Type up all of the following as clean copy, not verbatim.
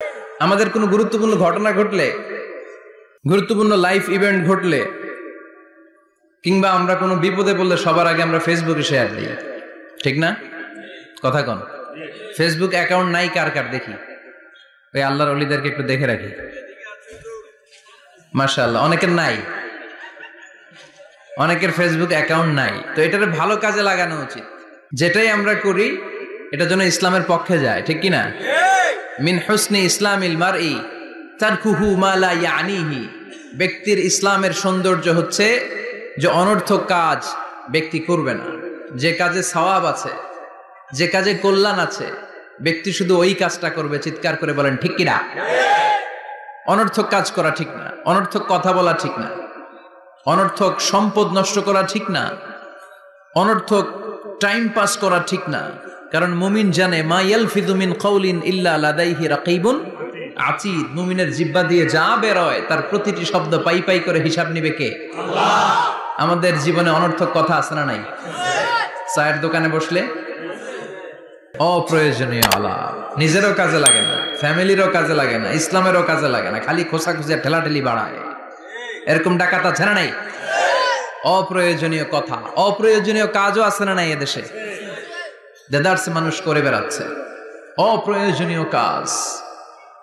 আমাদের কোনো গুরুত্বপূর্ণ ঘটনা ঘটলে, গুরুত্বপূর্ণ লাইফ ইভেন্ট ঘটলে, কিংবা আমরা কোনো বিপদে পড়লে সবার আগে আমরা ফেসবুকে শেয়ার দিই, ঠিক না? কথা কন। ফেসবুক অ্যাকাউন্ট নাই কার কার দেখি, ওই আল্লাহর ওলিদেরকে একটু দেখে রাখি। মাশাআল্লাহ, অনেকের নাই, অনেকের ফেসবুক অ্যাকাউন্ট নাই। তো এটার ভালো কাজে লাগানো উচিত। যেটাই আমরা করি এটা যেন ইসলামের পক্ষে যায়, ঠিক কিনা? মিন হুসনি ইসলামিল মারই তারকুহু মা লা ইয়ানিহি। ব্যক্তির ইসলামের সৌন্দর্য হচ্ছে যে অনর্থক কাজ ব্যক্তি করবে না। যে কাজে সওয়াব আছে, যে কাজে কল্যাণ আছে, ব্যক্তি শুধু ওই কাজটা করবে। চিৎকার করে বলেন ঠিক কিনা? অনর্থক কাজ করা ঠিক না, অনর্থক কথা বলা ঠিক না, অনর্থক সম্পদ নষ্ট করা ঠিক না, অনর্থক টাইম পাস করা ঠিক না। কারণ মুমিন জানে মা ইয়ালফিযু মিন কাউলিন ইল্লা লাদাইহি রাকিবুন আতীদ। মুমিনের জিহ্বা দিয়ে যা বের হয় তার প্রতিটি শব্দ পাই পাই করে হিসাব নিবে কে? আল্লাহ। আমাদের জীবনে অনর্থক কথা আছে না নাই? চায়ের দোকানে বসলে অপ্রয়োজনীয় আলাপ, নিজেরও কাজে লাগে না, ফ্যামিলিরও কাজে লাগে না, ইসলামেরও কাজে লাগে না, খালি খোঁচাখুচি ঠেলাঠেলি বাড়ায়। এরকম ডাকাত আছে না নাই? অপ্রয়োজনীয় কথা, অপ্রয়োজনীয় কাজও আছে না নাই? এদেশে দেদারসে মানুষ করে বেড়াচ্ছে অপ্রয়োজনীয় কাজ।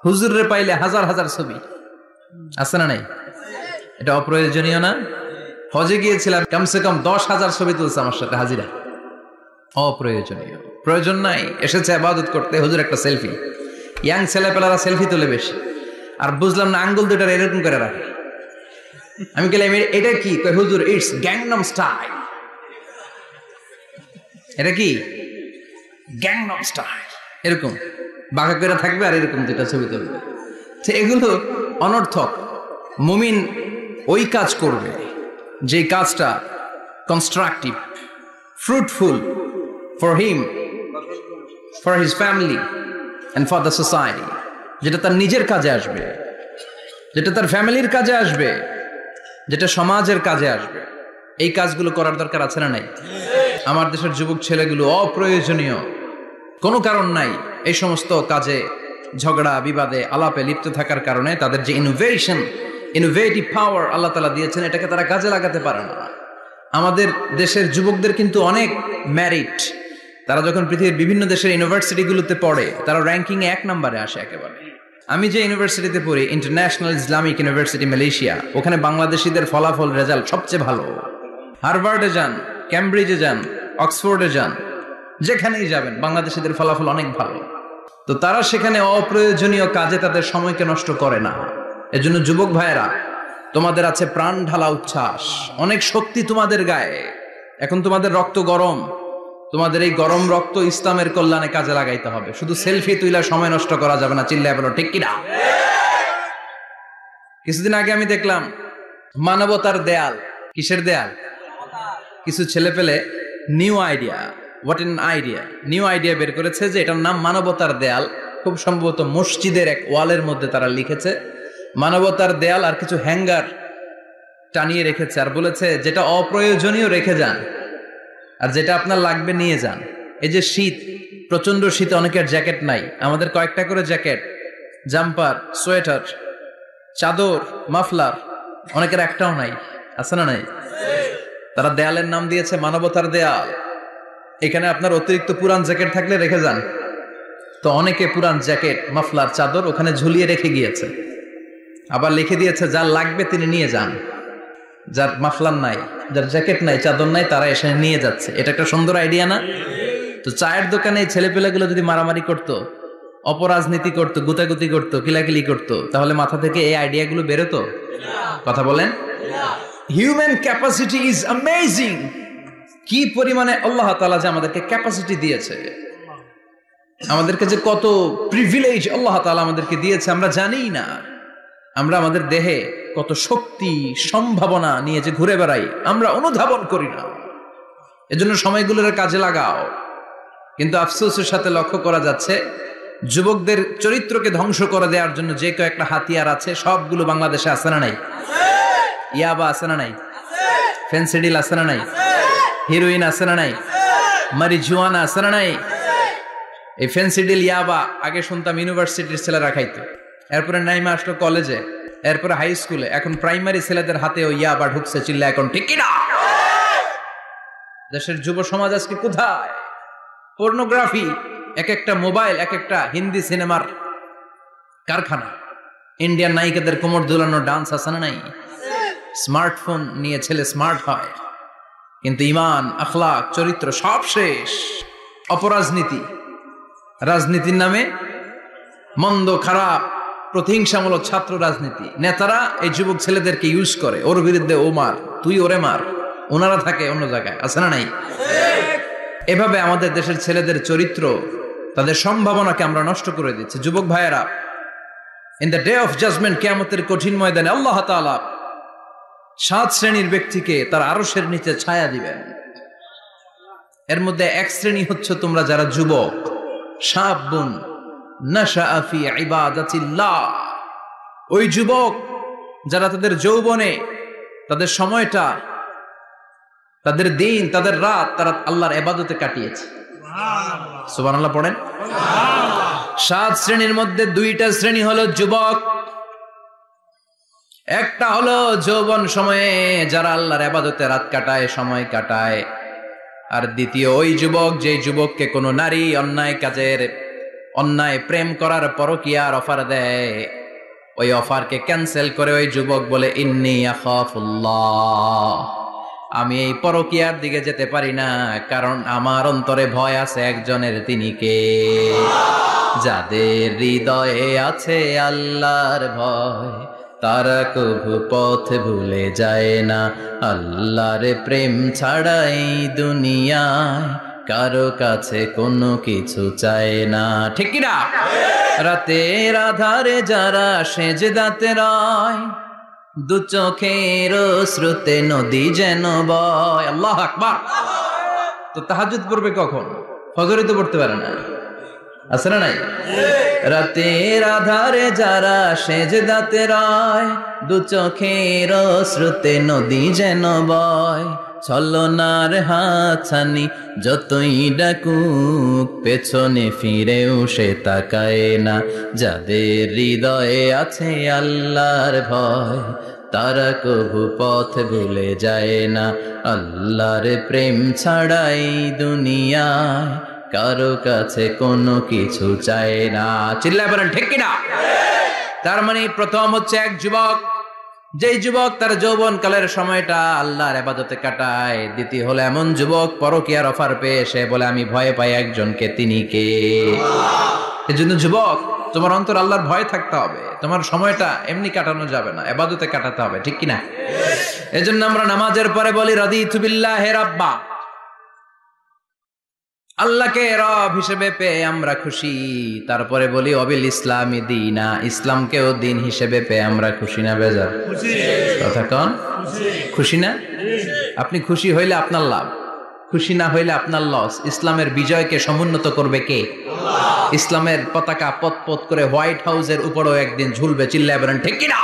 হুজুরে পাইলে হাজার হাজার ছবি আছে না নাই? এটা অপ্রয়োজনীয় না? হজে গিয়েছিলাম, কমসে কম 10,000 ছবি তুলছে আমার সাথে হাজিরা। অপ্রয়োজনীয়, প্রয়োজন নাই। এসেছে ইবাদত করতে, হুজুর একটা সেলফি। ইয়াং ছেলেপেলারা সেলফি তোলে বেশি। আর বুঝলাম না, আঙ্গুল দুইটা এরকম করে রাখে। আমি বললাম এটা কি? কয় হুজুর ইটস গ্যাংনাম স্টাইল। এটা কি? Gangnam style. এরকম বাঁকা করে থাকবে আর এরকম দুইটা ছবি তুলবে। তো এগুলো অনর্থক। মুমিন ওই কাজ করবে যে কাজটা constructive, fruitful for him, for his family and for the society, যেটা তার নিজের কাজে আসবে, যেটা তার ফ্যামিলির কাজে আসবে, যেটা সমাজের কাজে আসবে। এই কাজগুলো করার দরকার আছে না নাই? আমার দেশের যুবক ছেলেগুলো অপ্রয়োজনীয় কোনো কারণ নাই এই সমস্ত কাজে ঝগড়া বিবাদে আলাপে লিপ্ত থাকার কারণে তাদের যে ইনোভেটিভ পাওয়ার আল্লাহ তাআলা দিয়েছেন, এটাকে তারা কাজে লাগাতে পারে না। আমাদের দেশের যুবকদের কিন্তু অনেক ম্যারিট। তারা যখন পৃথিবীর বিভিন্ন দেশের ইউনিভার্সিটিগুলোতে পড়ে, তারা র্যাঙ্কিং 1 নম্বরে আসে একেবারে। আমি যে ইউনিভার্সিটিতে পড়ি, ইন্টারন্যাশনাল ইসলামিক ইউনিভার্সিটি মালয়েশিয়া, ওখানে বাংলাদেশিদের ফলাফল রেজাল্ট সবচেয়ে ভালো। হার্ভার্ডে যান, ক্যামব্রিজে যান, অক্সফোর্ডে যান, যেখানেই যাবেন বাংলাদেশিদের ফলাফল অনেক ভালো। তো তারা সেখানে অপ্রয়োজনীয় কাজে তাদের সময়কে নষ্ট করে না। এজন্য যুবক ভাইয়েরা, তোমাদের আছে প্রাণ ঢালা উচ্ছ্বাস, অনেক শক্তি তোমাদের গায়ে। এখন তোমাদের রক্ত গরম, তোমাদের এই গরম রক্ত ইসলামের কল্যাণে কাজে লাগাইতে হবে। শুধু সেলফি তুইলা সময় নষ্ট করা যাবে না। চিল্লায় বলো ঠিক কিনা? কিছুদিন আগে আমি দেখলাম মানবতার দেয়াল। কিসের দেয়াল? কিছু ছেলে পেলে new idea, what an idea, new idea বের করেছে যে এটার নাম মানবতার দেয়াল। খুব সম্ভবত মসজিদের এক ওয়ালের মধ্যে তারা লিখেছে মানবতার দেয়াল, আর কিছু হ্যাঙ্গার টানিয়ে রেখেছে, আর বলেছে যেটা অপ্রয়োজনীয় রেখে যান, আর যেটা আপনার লাগবে নিয়ে যান। এই যে শীত, প্রচন্ড শীতে অনেকের জ্যাকেট নাই, আমাদের কয়েকটা করে জ্যাকেট, জাম্পার, সোয়েটার, চাদর, মাফলার, অনেকের একটাও নাই। আছে না নাই? তারা দেয়ালের নাম দিয়েছে মানবতার দেয়াল। এখানে আপনার অতিরিক্ত পুরান জ্যাকেট থাকলে রেখে যান। তো অনেকে পুরান জ্যাকেট, মাফলার, চাদর ওখানে ঝুলিয়ে রেখে গিয়েছে। আবার লিখে দিয়েছে যার লাগবে তিনি নিয়ে যান। যার মাফলার নাই, যার জ্যাকেট নাই, চাদর নাই, তারা এসে নিয়ে যাচ্ছে। এটা একটা সুন্দর আইডিয়া না? তো চায়ের দোকানে ছেলেপেলেগুলো যদি মারামারি করতো, অপরাজনীতি করতো, গুতাগুতি করতো, কিলাকিলি করতো, তাহলে মাথা থেকে এই আইডিয়াগুলো বেরোতো? কথা বলেন। Human capacity is amazing. কি পরিমাণে আল্লাহ তাআলা যে আমাদেরকে ক্যাপাসিটি দিয়েছে, আমাদেরকে যে কত প্রিভিলেজ আল্লাহ তাআলা আমাদেরকে দিয়েছে আমরা জানি না। আমরা আমাদের দেহে কত শক্তি, সম্ভাবনা নিয়ে যে ঘুরে বেড়াই, আমরা অনুধাবন করি না। এজন্য সময়গুলোর কাজে লাগাও। কিন্তু আফসোসের সাথে লক্ষ্য করা যাচ্ছে যুবকদের চরিত্রকে ধ্বংস করে দেওয়ার জন্য যে কয়েকটা হাতিয়ার আছে, সবগুলো বাংলাদেশে আছে না নাই? ইয়াবা আছে না নাই? ফেন্সিডিল আছে না নাই? হিরোইন আছে না নাই? মারিজুয়ানা আছে না নাই? এই ফেন্সিডিল ইয়াবা আগে শুনতাম ইউনিভার্সিটির ছেলেরা খাইতো, এরপরে নাইমা আসলো কলেজে, এরপরে হাই স্কুলে, এখন প্রাইমারি ছেলেদের হাতেও ইয়াবা ঢুকছে। চিল্লা এখন ঠিক কিনা? দেশের যুব সমাজ আজকে কোথায়? পর্নোগ্রাফি, এক একটা মোবাইল এক একটা হিন্দি সিনেমার কারখানা। ইন্ডিয়ান নায়িকাদের কোমর দুলানো ডান্স আছে না নাই? স্মার্টফোন নিয়ে ছেলে স্মার্ট হয়, কিন্তু ইমান, আখলাক, চরিত্র সব শেষ। অপরাজনীতি, রাজনীতির নামে মন্দ খারাপ প্রতিহিংসামূলক ছাত্র রাজনীতি, নেতারা এই যুবক ছেলেদেরকে ইউজ করে, ওর বিরুদ্ধে ও মার, তুই ওরে মার, ওনারা থাকে অন্য জায়গায়, আছে না নাই? এভাবে আমাদের দেশের ছেলেদের চরিত্র, তাদের সম্ভাবনাকে আমরা নষ্ট করে দিচ্ছি। যুবক ভাইয়েরা, in the day of judgement, কিয়ামতের কঠিন ময়দানে আল্লাহ তাআলা 7 শ্রেণীর ব্যক্তিকে তার আরশের নিচে ছায়া দিবেন। এর মধ্যে এক শ্রেণী হচ্ছে তোমরা যারা যুবক, শাবুন নাশাআ ফি ইবাদাতিল্লাহ, ওই যুবক যারা তাদের যৌবনে, তাদের সময়টা, তাদের দিন, তাদের রাত তারা আল্লাহর ইবাদতে কাটিয়েছে। সুবহানাল্লাহ পড়েন। 7 শ্রেণীর মধ্যে 2টা শ্রেণী হলো যুবক। একটা হলো যৌবন সময়ে যারা আল্লাহর ইবাদতে রাত কাটায়, সময় কাটায়। আর দ্বিতীয় ওই যুবক, যে যুবককে কোনো নারী অন্যায় কাজের, অন্যায় প্রেম করার পরকীয়ার অফার দেয়, ওই অফারকে ক্যান্সেল করে ওই যুবক বলে ইন্নী আখাফুল্লাহ, আমি এই পরকীয়ার দিকে যেতে পারি না, কারণ আমার অন্তরে ভয় আছে একজনের, তিনি কে? যাদের হৃদয়ে আছে আল্লাহর ভয়, তারা কভু পথ ভুলে যায় না। আল্লাহর প্রেম ছাড়া এই দুনিয়ায় কারো কাছে কোনো কিছু চায় না। ঠিক কি না? রাতের আধারে যারা সেজদাতে রয়, দু চোখের শ্রুতে নদী যেন বয়। আল্লাহু আকবার। তো তাহাজ্জুদ পড়বে কখন? ফজরে তো পড়তে পারে না, আছে না নাই? রাতের আধারে যারা সেজদাতে রয়, দু চোখের শ্রুতে নদী যেন বয়। ছলনার হাতছানি যতই ডাকুক, পেছনে ফিরেও সে তাকায় না। যাদের হৃদয়ে আছে আল্লাহর ভয়, তারা কভু পথ ভুলে যায় না। আল্লাহর প্রেম ছাড়াই দুনিয়ায় কারো কাছে কোনো কিছু চায় না। চিল্লায় বলেন ঠিক কিনা? তার মানে প্রথম হচ্ছে এক যুবক, যেই যুবক তার যৌবন কালের সময়টা আল্লাহর ইবাদতে কাটায়। দ্বিতীয় হলো এমন যুবক পরকীয়ার অফার পেয়ে সে বলে আমি ভয় পাই একজনকে, তিনি কে? এজন্য যুবক, তোমার অন্তর আল্লাহর ভয় থাকতে হবে। তোমার সময়টা এমনি কাটানো যাবে না, ইবাদতে কাটাতে হবে। ঠিক কিনা? এজন্য আমরা নামাজের পরে বলি রাদিতু বিল্লাহি রাব্বা, আল্লাহকে রব হিসেবে পেয়ে আমরা খুশি। তারপরে বলি অবিল ইসলামি দিনা, ইসলামকেও দিন হিসেবে পেয়ে আমরা খুশি না বেজার? কথা কন, খুশি না? আপনি খুশি হইলে আপনার লাভ, খুশি না হইলে আপনার লস। ইসলামের বিজয়কে সমুন্নত করবে কে? ইসলামের পতাকা পত পত করে হোয়াইট হাউসের উপরেও একদিন ঝুলবে। চিল্লায় বলেন ঠিক কিনা?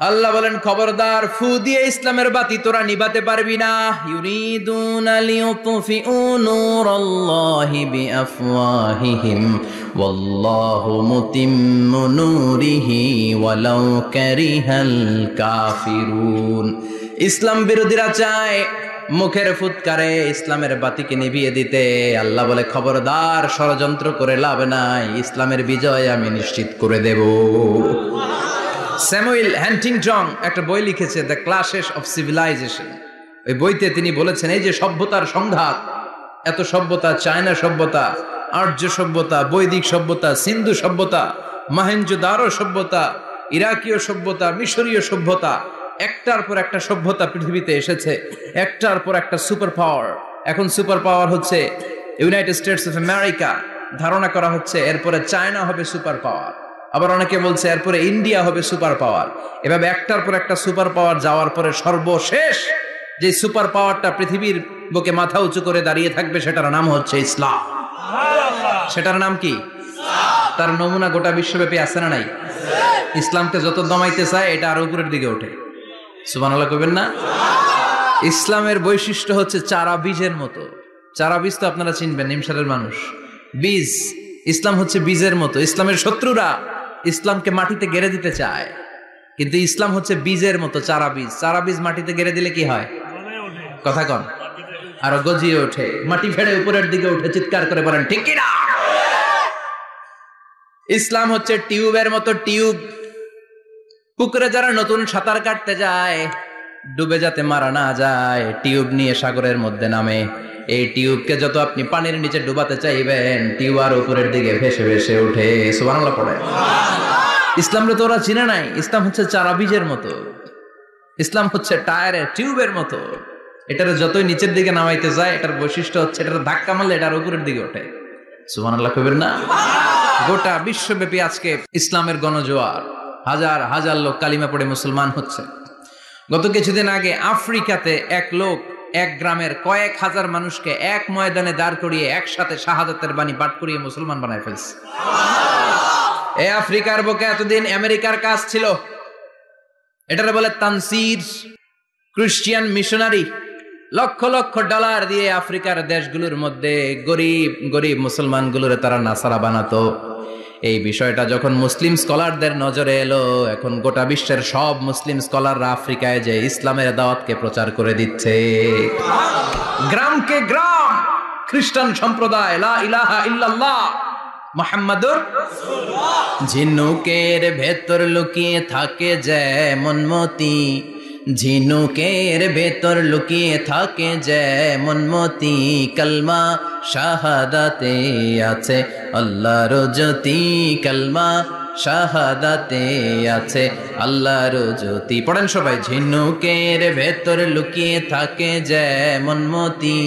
আল্লাহ বলেন খবরদার, ফু দিয়ে ইসলামের বাতি তোরা নিভাতে পারবি না। ইউরিদুনা লিয়ুতফিউ নূরাল্লাহি বিআফওয়াহিহিম ওয়াল্লাহু মুতিম্মু নূরিহি ওয়ালাউ কারিহাল কাফিরুন। ইসলাম বিরোধীরা চায় মুখের ফুৎকারে ইসলামের বাতিকে নিভিয়ে দিতে। আল্লাহ বলে খবরদার, ষড়যন্ত্র করে লাভ নাই, ইসলামের বিজয় আমি নিশ্চিত করে দেব। স্যামুয়েল হ্যান্টিংটন একটা বই লিখেছে, দ্য ক্লাশেস অফ সিভিলাইজেশন। ওই বইতে তিনি বলেছেন এই যে সভ্যতার সংঘাত, এত সভ্যতা, চায়না সভ্যতা, আর্য সভ্যতা, বৈদিক সভ্যতা, সিন্ধু সভ্যতা, মহেঞ্জোদারো সভ্যতা, ইরাকীয় সভ্যতা, মিশরীয় সভ্যতা, একটার পর একটা সভ্যতা পৃথিবীতে এসেছে, একটার পর একটা সুপার পাওয়ার। এখন সুপার পাওয়ার হচ্ছে ইউনাইটেড স্টেটস অফ আমেরিকা, ধারণা করা হচ্ছে এরপরে চায়না হবে সুপার পাওয়ার, আবার অনেকে বলছে এরপরে ইন্ডিয়া হবে সুপার পাওয়ার। এভাবে একটার পর একটা সুপার পাওয়ার যাওয়ার পরে সর্বশেষ যে সুপার পাওয়ারটা পৃথিবীর বুকে মাথা উঁচু করে দাঁড়িয়ে থাকবে সেটার নাম হচ্ছে ইসলাম। সেটার নাম কি? তার নমুনা গোটা বিশ্বব্যাপী আছে না নাই? ইসলামকে যত দমাইতে চায় এটা আরো উপরের দিকে ওঠে। সুবহানাল্লাহ কইবেন না? ইসলামের বৈশিষ্ট্য হচ্ছে চারা বীজের মতো। চারা বীজ তো আপনারা চিনবেন, নিমসারের মানুষ। বীজ, ইসলাম হচ্ছে বীজের মতো। ইসলামের শত্রুরা ইসলামকে মাটিতে গেড়ে দিতে চায়, কিন্তু ইসলাম হচ্ছে বীজের মতো, চারা বীজ। চারা বীজ মাটিতে গেড়ে দিলে কি হয়? কথা কন। আরো গজিয়ে ওঠে, মাটি ফেড়ে উপরের দিকে উঠে চিৎকার করে বলেন ঠিক কি না? ইসলাম হচ্ছে টিউবের মতো। টিউব, পুকুরে যারা নতুন সাঁতার কাটতে যায়, ডুবে যাতে মারা না যায়, টিউব নিয়ে সাগরের মধ্যে নামে। এই টিউবকে যত আপনি পানির নিচে ডুবাতে চাইবেন, টিউব আর উপরের দিকে ভেসে ভেসে উঠে। সুবহানাল্লাহ পড়ে। ইসলামরে তো ওরা চিনে নাই। ইসলাম হচ্ছে চারা বীজের মতো। ইসলাম হচ্ছে টায়ারের টিউবের মতো। এটার যতই নিচের দিকে নামাইতে যায়, এটার বৈশিষ্ট্য হচ্ছে এটার ধাক্কা মারলে এটার উপরের দিকে ওঠে। সুবহানাল্লাহ কইবেন না? গোটা বিশ্বব্যাপী আজকে ইসলামের গণজোয়ার, হাজার হাজার লোক কালিমা পড়ে মুসলমান হচ্ছে। গত কিছুদিন আগে আফ্রিকাতে এক লোক এক গ্রামের কয়েক হাজার মানুষকে এক ময়দানে দাঁড় করিয়ে একসাথে শাহাদাতের বাণী পাঠ করিয়ে মুসলমান বানায় ফেলছে। এই আফ্রিকার বুকে এতদিন আমেরিকার কাজ ছিল, এটারে বলে Tansir, Christian missionary. Lakh lakh dollar দিয়ে আফ্রিকার দেশগুলোর মধ্যে গরিব গরিব মুসলমানগুলোর তারা নাসারা বানাতো। এই বিষয়টা যখন মুসলিম স্কলারদের নজরে এলো, এখন গোটা বিশ্বের সব মুসলিম স্কলাররা আফ্রিকায় যে ইসলামের দাওয়াতকে প্রচার করে দিচ্ছে। গ্রামকে গ্রাম খ্রিস্টান সম্প্রদায় লা ইলাহা ইল্লাল্লাহ মুহাম্মাদুর রাসূলুল্লাহ। ঝিনুকের ভেতর লুকিয়ে থাকে যেমন মতি, ঝিনুকের ভেতর লুকিয়ে থাকে যেমন মতি, কালমা শাহাদাতে আছে আল্লাহর জ্যোতি, কালমা শাহাদাতে আছে আল্লাহর জ্যোতি। পড়েন সবাই। ঝিনুকের ভেতর লুকিয়ে থাকে যেমন মতি,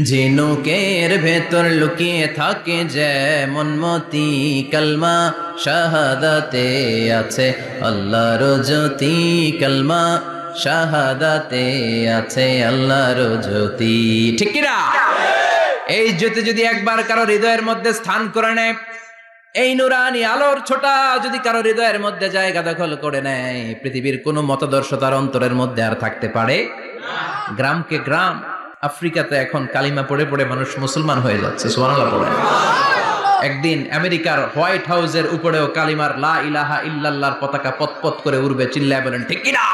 ঝিনুকের ভেতর লুকিয়ে থাকে যেমন মতি, কালমা শাহাদাতে আছে আল্লাহর জ্যোতি, কালমা শাহাদাতে আছে আল্লাহর জ্যোতি। ঠিক কি না? এই জ্যোতি যদি একবার কারো হৃদয়ের মধ্যে স্থান করে নেয়, এই নুরানি আলোর ছোটা যদি কারো হৃদয়ের মধ্যে জায়গা দখল করে নেয়, পৃথিবীর কোনো মতাদর্শ তার অন্তরের মধ্যে আর থাকতে পারে না। গ্রামকে গ্রাম আফ্রিকাতে এখন কালিমা পড়ে পড়ে মানুষ মুসলমান হয়ে যাচ্ছে। সুবহানাল্লাহ পড়ে। একদিন আমেরিকার হোয়াইট হাউসের উপরেও কালিমার লা ইলাহা ইল্লাল্লাহর পতাকা পতপত করে উড়বে। চিল্লায় বলেন ঠিক কি না?